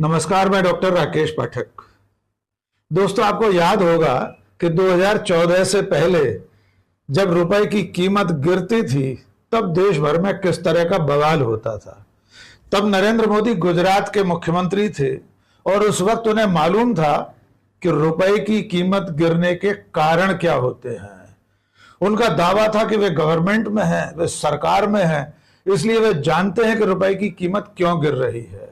नमस्कार, मैं डॉक्टर राकेश पाठक। दोस्तों, आपको याद होगा कि 2014 से पहले जब रुपए की कीमत गिरती थी तब देश भर में किस तरह का बवाल होता था। तब नरेंद्र मोदी गुजरात के मुख्यमंत्री थे और उस वक्त उन्हें मालूम था कि रुपए की कीमत गिरने के कारण क्या होते हैं। उनका दावा था कि वे गवर्नमेंट में हैं, वे सरकार में हैं, इसलिए वे जानते हैं कि रुपए की कीमत क्यों गिर रही है।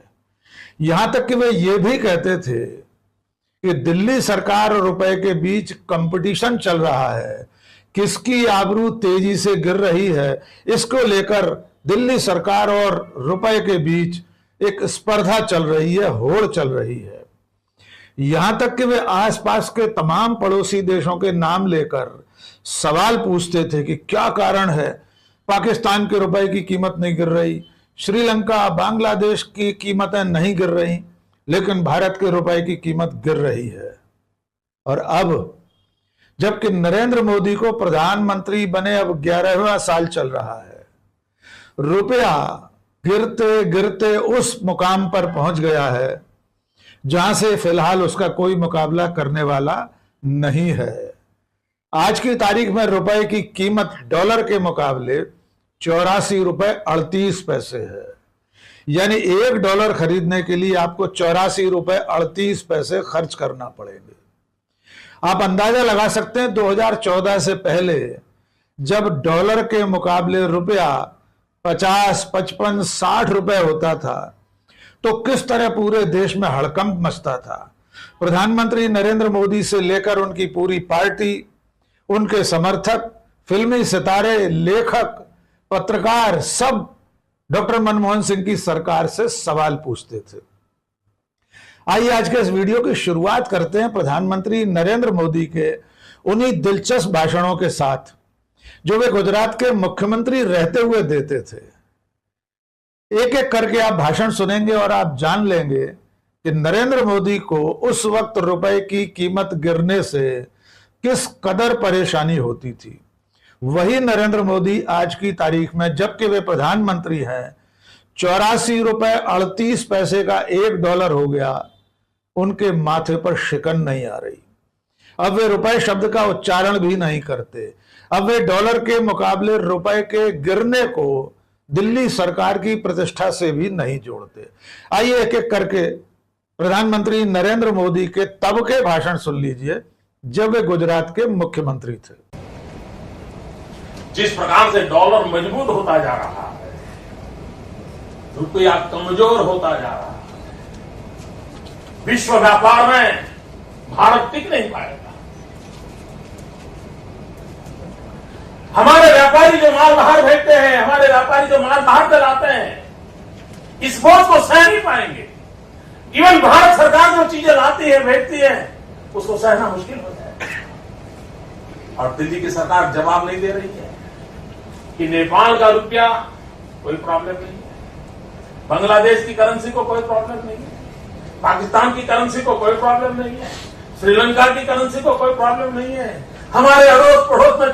यहां तक कि वे ये भी कहते थे कि दिल्ली सरकार और रुपए के बीच कंपटीशन चल रहा है, किसकी आबरू तेजी से गिर रही है, इसको लेकर दिल्ली सरकार और रुपए के बीच एक स्पर्धा चल रही है, होड़ चल रही है। यहां तक कि वे आसपास के तमाम पड़ोसी देशों के नाम लेकर सवाल पूछते थे कि क्या कारण है पाकिस्तान के रुपए की कीमत नहीं गिर रही, श्रीलंका, बांग्लादेश की कीमतें नहीं गिर रही, लेकिन भारत के रुपए की कीमत गिर रही है। और अब जबकि नरेंद्र मोदी को प्रधानमंत्री बने अब 11वां साल चल रहा है, रुपया गिरते गिरते उस मुकाम पर पहुंच गया है जहां से फिलहाल उसका कोई मुकाबला करने वाला नहीं है। आज की तारीख में रुपए की कीमत डॉलर के मुकाबले 84 रुपए 38 पैसे है। यानी $1 खरीदने के लिए आपको 84 रुपए 38 पैसे खर्च करना पड़ेंगे। आप अंदाजा लगा सकते हैं 2014 से पहले जब डॉलर के मुकाबले रुपया 50, 55, 60 रुपए होता था तो किस तरह पूरे देश में हड़कंप मचता था। प्रधानमंत्री नरेंद्र मोदी से लेकर उनकी पूरी पार्टी, उनके समर्थक, फिल्मी सितारे, लेखक, पत्रकार सब डॉक्टर मनमोहन सिंह की सरकार से सवाल पूछते थे। आइए आज के इस वीडियो की शुरुआत करते हैं प्रधानमंत्री नरेंद्र मोदी के उन्हीं दिलचस्प भाषणों के साथ जो वे गुजरात के मुख्यमंत्री रहते हुए देते थे। एक एक करके आप भाषण सुनेंगे और आप जान लेंगे कि नरेंद्र मोदी को उस वक्त रुपए की कीमत गिरने से किस कदर परेशानी होती थी। वही नरेंद्र मोदी आज की तारीख में जबकि वे प्रधानमंत्री हैं 84 रुपए 38 पैसे का $1 हो गया, उनके माथे पर शिकन नहीं आ रही। अब वे रुपए शब्द का उच्चारण भी नहीं करते। अब वे डॉलर के मुकाबले रुपए के गिरने को दिल्ली सरकार की प्रतिष्ठा से भी नहीं जोड़ते। आइए एक एक करके प्रधानमंत्री नरेंद्र मोदी के तब के भाषण सुन लीजिए जब वे गुजरात के मुख्यमंत्री थे। जिस प्रकार से डॉलर मजबूत होता जा रहा है, रुपया कमजोर होता जा रहा है, विश्व व्यापार में भारत टिक नहीं पाएगा। हमारे व्यापारी जो माल बाहर भेजते हैं, हमारे व्यापारी जो माल बाहर चलाते हैं, इस बोझ को सह नहीं पाएंगे। इवन भारत सरकार जो चीजें लाती है, भेजती है, उसको सहना मुश्किल हो जाएगा। और दिल्ली की सरकार जवाब नहीं दे रही है कि नेपाल का रुपया कोई प्रॉब्लम नहीं है, बांग्लादेश की करेंसी को कोई प्रॉब्लम नहीं है, पाकिस्तान की करेंसी को कोई प्रॉब्लम नहीं है, श्रीलंका की करेंसी को कोई प्रॉब्लम नहीं है। हमारे अड़ोस पड़ोस में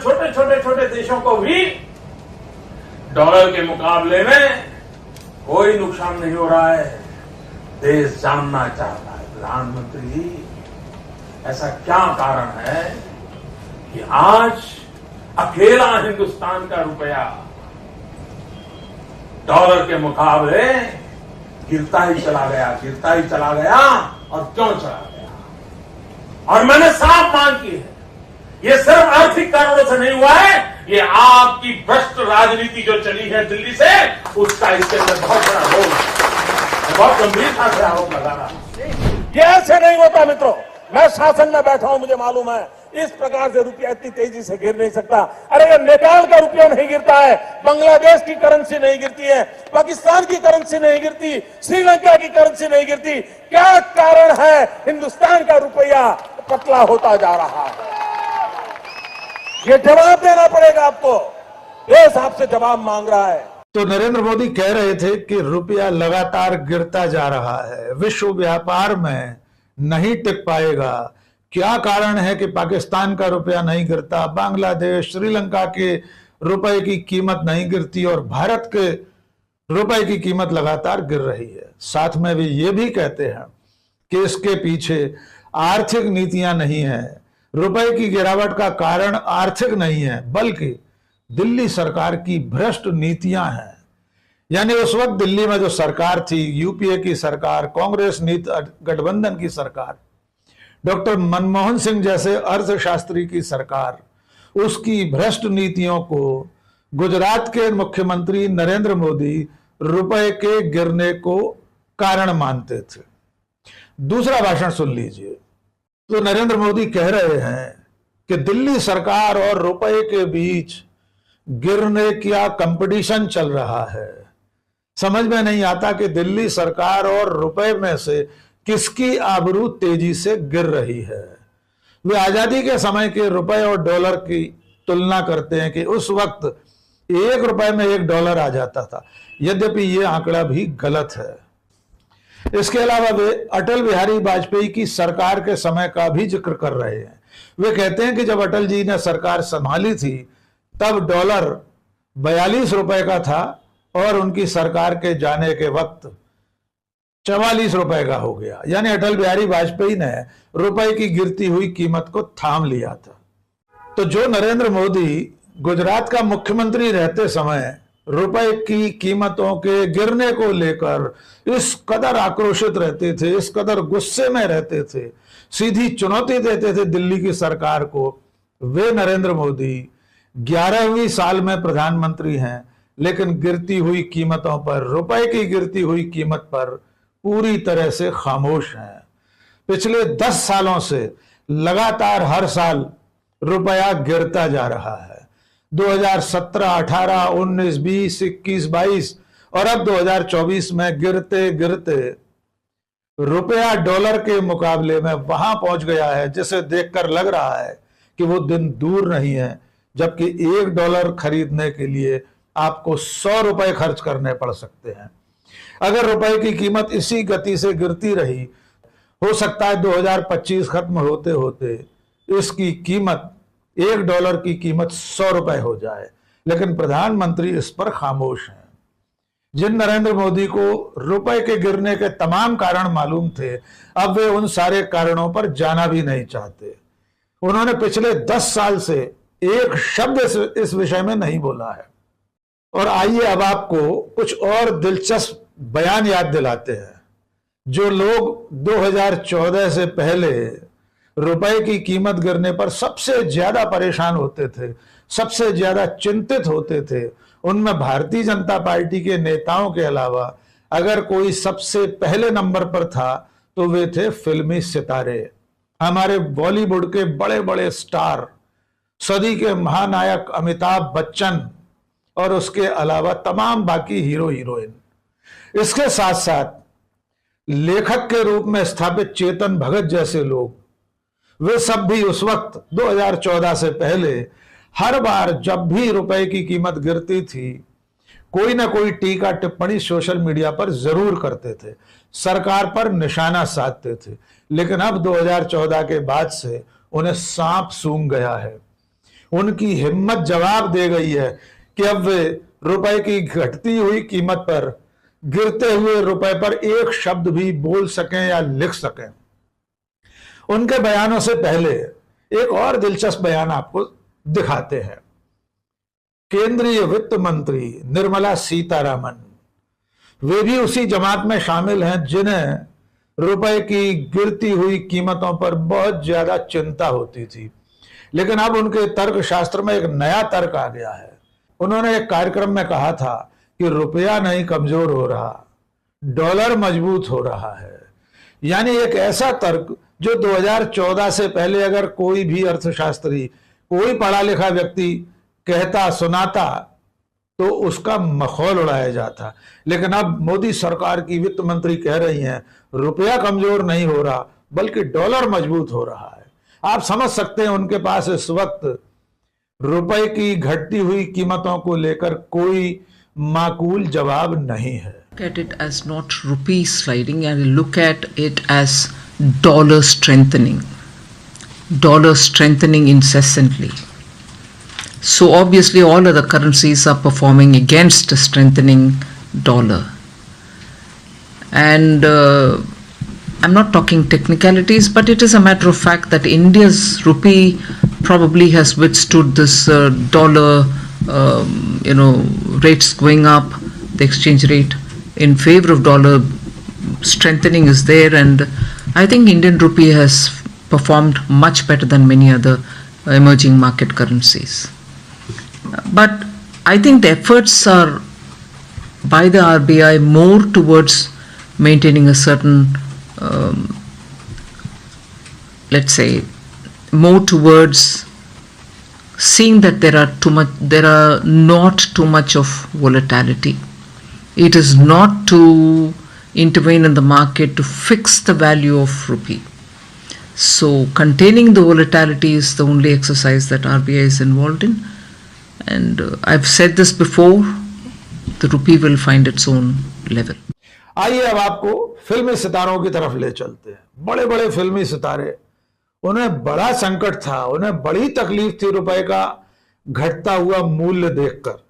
छोटे देशों को भी डॉलर के मुकाबले में कोई नुकसान नहीं हो रहा है। देश जानना चाहता है, प्रधानमंत्री जी, ऐसा क्या कारण है कि आज अकेला हिंदुस्तान का रुपया डॉलर के मुकाबले गिरता ही चला गया और क्यों चला गया? और मैंने साफ मांग की है, ये सिर्फ आर्थिक कारणों से नहीं हुआ है, ये आपकी भ्रष्ट राजनीति जो चली है दिल्ली से, उसका इसके अंदर बहुत बड़ा रोल है। बहुत गंभीरता से आरोप लगा रहा है। ये ऐसे नहीं होता मित्रों, मैं शासन में बैठा हूं, मुझे मालूम है इस प्रकार से रुपया इतनी तेजी से गिर नहीं सकता। अरे ये नेपाल का रुपया नहीं गिरता है, बांग्लादेश की करेंसी नहीं गिरती है, पाकिस्तान की करेंसी नहीं गिरती, श्रीलंका की करेंसी नहीं गिरती। क्या कारण है हिंदुस्तान का रुपया पतला होता जा रहा है? ये जवाब देना पड़ेगा आपको, देश आपसे जवाब मांग रहा है। तो नरेंद्र मोदी कह रहे थे कि रुपया लगातार गिरता जा रहा है, विश्व व्यापार में नहीं टिक पाएगा। क्या कारण है कि पाकिस्तान का रुपया नहीं गिरता, बांग्लादेश, श्रीलंका के रुपए की कीमत नहीं गिरती और भारत के रुपए की कीमत लगातार गिर रही है। साथ में वे ये भी कहते हैं कि इसके पीछे आर्थिक नीतियां नहीं है। रुपए की गिरावट का कारण आर्थिक नहीं है, बल्कि दिल्ली सरकार की भ्रष्ट नीतियां हैं। यानी उस वक्त दिल्ली में जो सरकार थी, यूपीए की सरकार, कांग्रेस नीति गठबंधन की सरकार, डॉक्टर मनमोहन सिंह जैसे अर्थशास्त्री की सरकार, उसकी भ्रष्ट नीतियों को गुजरात के मुख्यमंत्री नरेंद्र मोदी रुपए के गिरने को कारण मानते थे। दूसरा भाषण सुन लीजिए। तो नरेंद्र मोदी कह रहे हैं कि दिल्ली सरकार और रुपए के बीच गिरने का कंपटीशन चल रहा है। समझ में नहीं आता कि दिल्ली सरकार और रुपए में से किसकी आबरू तेजी से गिर रही है। वे आजादी के समय के रुपए और डॉलर की तुलना करते हैं कि उस वक्त ₹1 में $1 आ जाता था, यद्यपि यह आंकड़ा भी गलत है। इसके अलावा वे अटल बिहारी वाजपेयी की सरकार के समय का भी जिक्र कर रहे हैं। वे कहते हैं कि जब अटल जी ने सरकार संभाली थी तब डॉलर ₹42 का था और उनकी सरकार के जाने के वक्त ₹44 का हो गया। यानी अटल बिहारी वाजपेयी ने रुपए की गिरती हुई कीमत को थाम लिया था। तो जो नरेंद्र मोदी गुजरात का मुख्यमंत्री रहते समय रुपए की कीमतों के गिरने को लेकर इस कदर आक्रोशित रहते थे, इस कदर गुस्से में रहते थे, सीधी चुनौती देते थे दिल्ली की सरकार को, वे नरेंद्र मोदी 11वीं साल में प्रधानमंत्री हैं, लेकिन गिरती हुई कीमतों पर, रुपए की गिरती हुई कीमत पर पूरी तरह से खामोश हैं। पिछले 10 सालों से लगातार हर साल रुपया गिरता जा रहा है। 2017, 18, 19, 20, 21, 22 और अब 2024 में गिरते गिरते रुपया डॉलर के मुकाबले में वहां पहुंच गया है जिसे देखकर लग रहा है कि वो दिन दूर नहीं है, जबकि $1 खरीदने के लिए आपको ₹100 खर्च करने पड़ सकते हैं। अगर रुपए की कीमत इसी गति से गिरती रही, हो सकता है 2025 खत्म होते होते इसकी कीमत, $1 की कीमत ₹100 हो जाए। लेकिन प्रधानमंत्री इस पर खामोश हैं। जिन नरेंद्र मोदी को रुपए के गिरने के तमाम कारण मालूम थे, अब वे उन सारे कारणों पर जाना भी नहीं चाहते। उन्होंने पिछले 10 साल से एक शब्द इस विषय में नहीं बोला है। और आइए अब आपको कुछ और दिलचस्प बयान याद दिलाते हैं। जो लोग 2014 से पहले रुपए की कीमत गिरने पर सबसे ज्यादा परेशान होते थे, सबसे ज्यादा चिंतित होते थे, उनमें भारतीय जनता पार्टी के नेताओं के अलावा अगर कोई सबसे पहले नंबर पर था तो वे थे फिल्मी सितारे, हमारे बॉलीवुड के बड़े बड़े स्टार, सदी के महानायक अमिताभ बच्चन और उसके अलावा तमाम बाकी हीरो हीरोइन। इसके साथ साथ लेखक के रूप में स्थापित चेतन भगत जैसे लोग, वे सब भी उस वक्त 2014 से पहले हर बार जब भी रुपए की कीमत गिरती थी, कोई ना कोई टीका टिप्पणी सोशल मीडिया पर जरूर करते थे, सरकार पर निशाना साधते थे। लेकिन अब 2014 के बाद से उन्हें सांप सूंघ गया है। उनकी हिम्मत जवाब दे गई है कि अब वे रुपए की घटती हुई कीमत पर, गिरते हुए रुपए पर एक शब्द भी बोल सकें या लिख सकें। उनके बयानों से पहले एक और दिलचस्प बयान आपको दिखाते हैं। केंद्रीय वित्त मंत्री निर्मला सीतारामन, वे भी उसी जमात में शामिल हैं जिन्हें रुपए की गिरती हुई कीमतों पर बहुत ज्यादा चिंता होती थी। लेकिन अब उनके तर्क शास्त्र में एक नया तर्क आ गया है। उन्होंने एक कार्यक्रम में कहा था कि रुपया नहीं कमजोर हो रहा, डॉलर मजबूत हो रहा है। यानी एक ऐसा तर्क जो 2014 से पहले अगर कोई भी अर्थशास्त्री, कोई पढ़ा लिखा व्यक्ति कहता सुनाता तो उसका मखौल उड़ाया जाता। लेकिन अब मोदी सरकार की वित्त मंत्री कह रही हैं रुपया कमजोर नहीं हो रहा बल्कि डॉलर मजबूत हो रहा है। आप समझ सकते हैं उनके पास इस वक्त रुपए की घटती हुई कीमतों को लेकर कोई माकूल जवाब नहीं है। At it as not rupee sliding, and look at it as dollar strengthening incessantly. So obviously all other currencies are performing against strengthening dollar. And I'm not talking technicalities, but it is a matter of fact that India's rupee probably has withstood this dollar, rates going up, the exchange rate in favor of dollar strengthening is there, and I think Indian rupee has performed much better than many other emerging market currencies. But I think the efforts are by the RBI more towards maintaining a certain, let's say, more towards seeing that there are not too much of volatility. It is not to intervene in the market to fix the value of rupee. So containing the volatility is the only exercise that RBI is involved in. And I've said this before, the rupee will find its own level. आइए अब आपको फिल्मी सितारों की तरफ ले चलते हैं। बड़े बड़े फिल्मी सितारे, उन्हें बड़ा संकट था, उन्हें बड़ी तकलीफ थी रुपए का घटता हुआ मूल्य देखकर।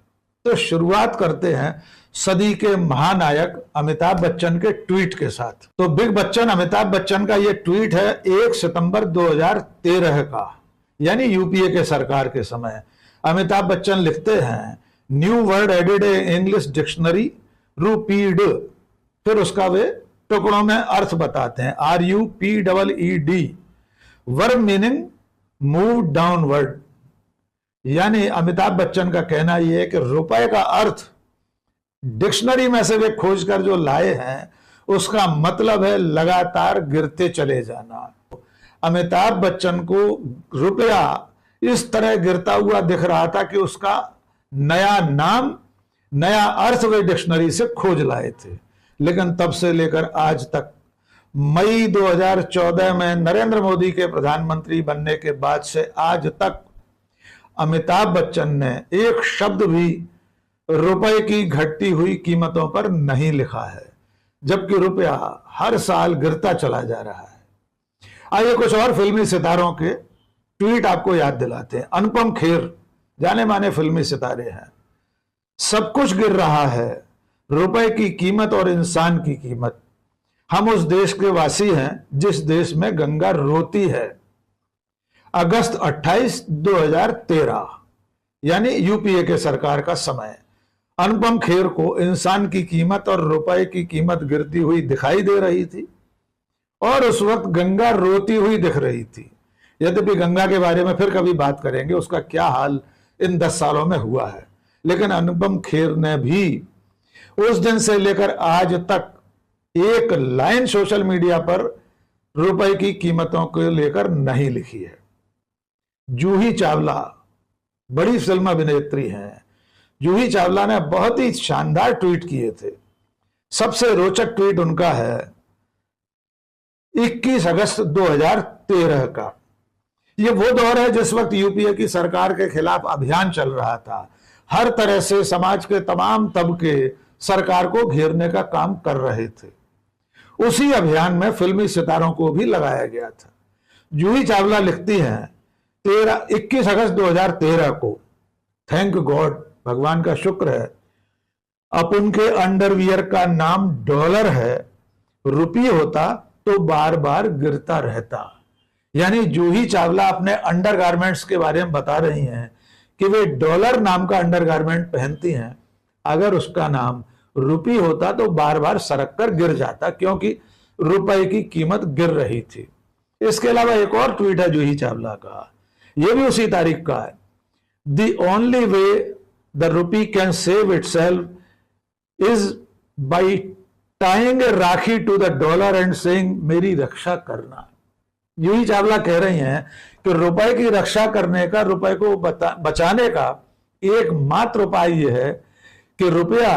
तो शुरुआत करते हैं सदी के महानायक अमिताभ बच्चन के ट्वीट के साथ। तो बिग बच्चन, अमिताभ बच्चन का यह ट्वीट है 1 सितंबर 2013 का, यानी यूपीए के सरकार के समय। अमिताभ बच्चन लिखते हैं, new word added English dictionary rupeed. फिर उसका वे टुकड़ों में अर्थ बताते हैं, RUPEED, verb meaning move downward. यानी अमिताभ बच्चन का कहना यह है कि रुपए का अर्थ डिक्शनरी में से वे खोज कर जो लाए हैं, उसका मतलब है लगातार गिरते चले जाना। अमिताभ बच्चन को रुपया इस तरह गिरता हुआ दिख रहा था कि उसका नया नाम, नया अर्थ वे डिक्शनरी से खोज लाए थे। लेकिन तब से लेकर आज तक, मई 2014 में नरेंद्र मोदी के प्रधानमंत्री बनने के बाद से आज तक अमिताभ बच्चन ने एक शब्द भी रुपए की घटती हुई कीमतों पर नहीं लिखा है, जबकि रुपया हर साल गिरता चला जा रहा है। आइए कुछ और फिल्मी सितारों के ट्वीट आपको याद दिलाते हैं। अनुपम खेर जाने माने फिल्मी सितारे हैं। सब कुछ गिर रहा है, रुपए की कीमत और इंसान की कीमत। हम उस देश के वासी हैं जिस देश में गंगा रोती है। अगस्त 28, 2013, यानी यूपीए के सरकार का समय। अनुपम खेर को इंसान की कीमत और रुपए की कीमत गिरती हुई दिखाई दे रही थी और उस वक्त गंगा रोती हुई दिख रही थी। यद्यपि गंगा के बारे में फिर कभी बात करेंगे, उसका क्या हाल इन 10 सालों में हुआ है। लेकिन अनुपम खेर ने भी उस दिन से लेकर आज तक एक लाइन सोशल मीडिया पर रुपए की कीमतों को लेकर नहीं लिखी है। जूही चावला बड़ी फिल्म अभिनेत्री हैं। जूही चावला ने बहुत ही शानदार ट्वीट किए थे। सबसे रोचक ट्वीट उनका है 21 अगस्त 2013 का। यह वो दौर है जिस वक्त यूपीए की सरकार के खिलाफ अभियान चल रहा था। हर तरह से समाज के तमाम तबके सरकार को घेरने का काम कर रहे थे। उसी अभियान में फिल्मी सितारों को भी लगाया गया था। जूही चावला लिखती हैं 21 अगस्त 2013 को, थैंक गॉड, भगवान का शुक्र है, अपन के अंडरवियर का नाम डॉलर है, रुपी होता तो बार बार गिरता रहता। यानी जूही चावला अपने अंडरगारमेंट्स के बारे में बता रही हैं कि वे डॉलर नाम का अंडरगारमेंट पहनती हैं। अगर उसका नाम रुपी होता तो बार बार सरक कर गिर जाता, क्योंकि रुपए की कीमत गिर रही थी। इसके अलावा एक और ट्वीट है जूही चावला का, यह भी उसी तारीख का है। The only way the rupee can save itself is by tying a rakhi to the dollar and saying मेरी रक्षा करना। जूही चावला कह रही हैं कि रुपए की रक्षा करने का, रुपए को बचाने का एकमात्र उपाय यह है कि रुपया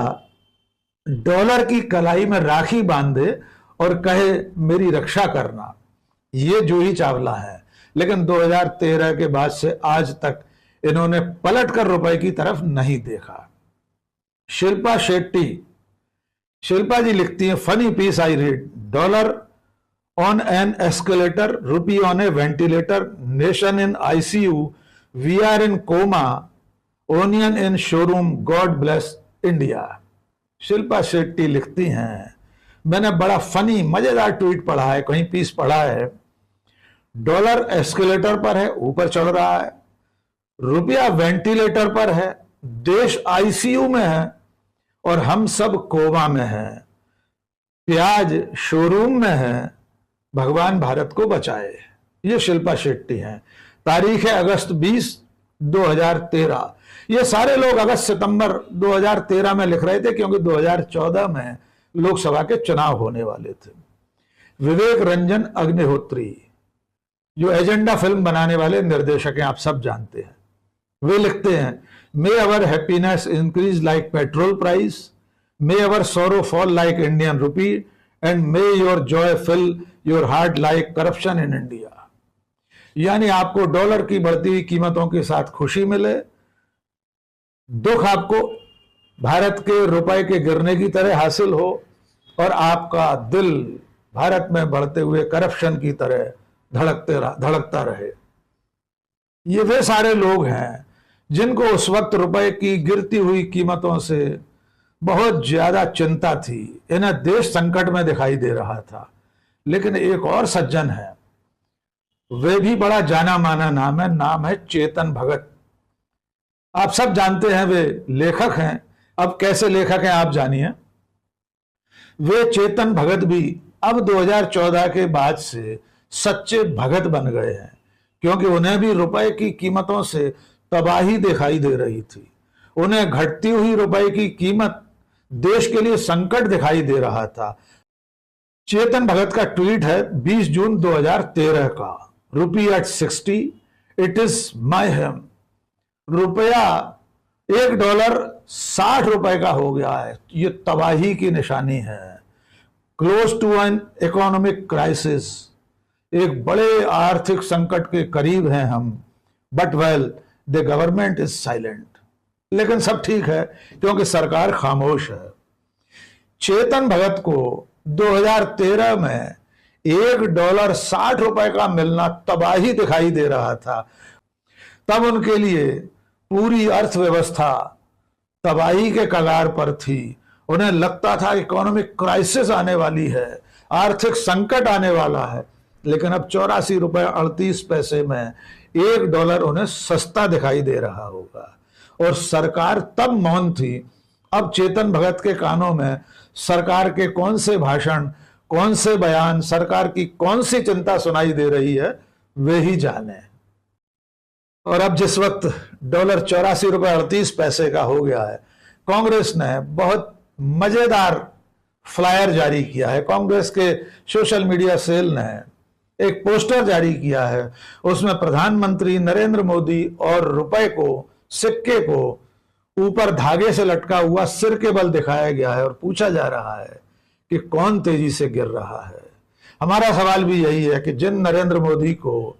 डॉलर की कलाई में राखी बांधे और कहे मेरी रक्षा करना। ये जूही चावला है। लेकिन 2013 के बाद से आज तक इन्होंने पलटकर रुपए की तरफ नहीं देखा। शिल्पा शेट्टी, शिल्पा जी लिखती हैं, funny piece I read, dollar on an escalator, rupee on a ventilator, nation in ICU, we are in coma, onion in showroom, God bless India. Shilpa Shetty लिखती हैं, मैंने बड़ा फनी मजेदार ट्वीट पढ़ा है, कहीं पीस पढ़ा है, डॉलर एस्केलेटर पर है, ऊपर चढ़ रहा है, रुपया वेंटिलेटर पर है, देश आईसीयू में है और हम सब कोमा में हैं, प्याज शोरूम में है, भगवान भारत को बचाए। ये शिल्पा शेट्टी हैं। तारीख है अगस्त 20, 2013। ये सारे लोग अगस्त सितंबर 2013 में लिख रहे थे क्योंकि 2014 में लोकसभा के चुनाव होने वाले थे। विवेक रंजन अग्निहोत्री जो एजेंडा फिल्म बनाने वाले निर्देशक हैं, आप सब जानते हैं, वे लिखते हैं, may our happiness increase like petrol price, may our sorrow fall like Indian rupee and may your joy fill your heart like corruption in India. यानी आपको डॉलर की बढ़ती हुई कीमतों के साथ खुशी मिले, दुख आपको भारत के रुपए के गिरने की तरह हासिल हो और आपका दिल भारत में बढ़ते हुए करप्शन की तरह धड़कता रहे। ये वे सारे लोग हैं जिनको उस वक्त रुपए की गिरती हुई कीमतों से बहुत ज्यादा चिंता थी। इन्हें देश संकट में दिखाई दे रहा था। लेकिन एक और सज्जन है, वे भी बड़ा जाना माना नाम है चेतन भगत। आप सब जानते हैं वे लेखक हैं। अब कैसे लेखक हैं आप जानिए। वे चेतन भगत भी अब 2014 के बाद से सच्चे भगत बन गए हैं क्योंकि उन्हें भी रुपए की कीमतों से तबाही दिखाई दे रही थी। उन्हें घटती हुई रुपए की कीमत देश के लिए संकट दिखाई दे रहा था। चेतन भगत का ट्वीट है 20 जून 2013 का, रुपी एट 60 इट इज माई हेम। रुपया $1 $60 का हो गया है। ये तबाही की निशानी है। Close to an economic crisis, एक बड़े आर्थिक संकट के करीब हैं हम। But well the government is silent. लेकिन सब ठीक है क्योंकि सरकार खामोश है। चेतन भगत को 2013 में $1 $60 का मिलना तबाही दिखाई दे रहा था। तब उनके लिए पूरी अर्थव्यवस्था तबाही के कगार पर थी। उन्हें लगता था इकोनॉमिक क्राइसिस आने वाली है, आर्थिक संकट आने वाला है। लेकिन अब ₹84.38 में $1 उन्हें सस्ता दिखाई दे रहा होगा और सरकार तब मौन थी। अब चेतन भगत के कानों में सरकार के कौन से भाषण, कौन से बयान, सरकार की कौन सी चिंता सुनाई दे रही है, वे ही जाने। और अब जिस वक्त $84 $38 का हो गया है, कांग्रेस ने बहुत मजेदार फ्लायर जारी किया है। कांग्रेस के सोशल मीडिया सेल ने एक पोस्टर जारी किया है। उसमें प्रधानमंत्री नरेंद्र मोदी और रुपए को, सिक्के को ऊपर धागे से लटका हुआ सिर के बल दिखाया गया है और पूछा जा रहा है कि कौन तेजी से गिर रहा है। हमारा सवाल भी यही है कि जिन नरेंद्र मोदी को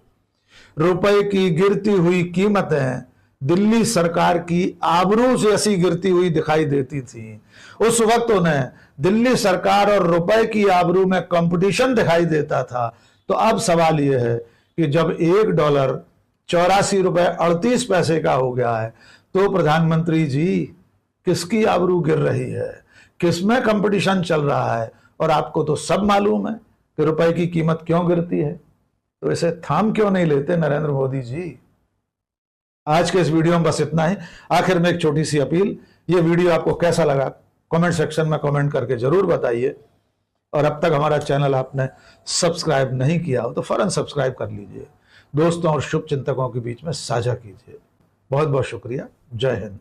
रुपए की गिरती हुई कीमतें दिल्ली सरकार की आबरू जैसी गिरती हुई दिखाई देती थी, उस वक्त उन्हें दिल्ली सरकार और रुपए की आबरू में कंपटीशन दिखाई देता था। तो अब सवाल यह है कि जब $1 $84.38 का हो गया है, तो प्रधानमंत्री जी किसकी आबरू गिर रही है, किसमें कंपटीशन चल रहा है? और आपको तो सब मालूम है कि रुपए की कीमत क्यों गिरती है। तो इसे थाम क्यों नहीं लेते नरेंद्र मोदी जी। आज के इस वीडियो में बस इतना ही। आखिर में एक छोटी सी अपील, ये वीडियो आपको कैसा लगा कमेंट सेक्शन में कमेंट करके जरूर बताइए। और अब तक हमारा चैनल आपने सब्सक्राइब नहीं किया हो तो फौरन सब्सक्राइब कर लीजिए। दोस्तों और शुभ चिंतकों के बीच में साझा कीजिए। बहुत बहुत शुक्रिया। जय हिंद।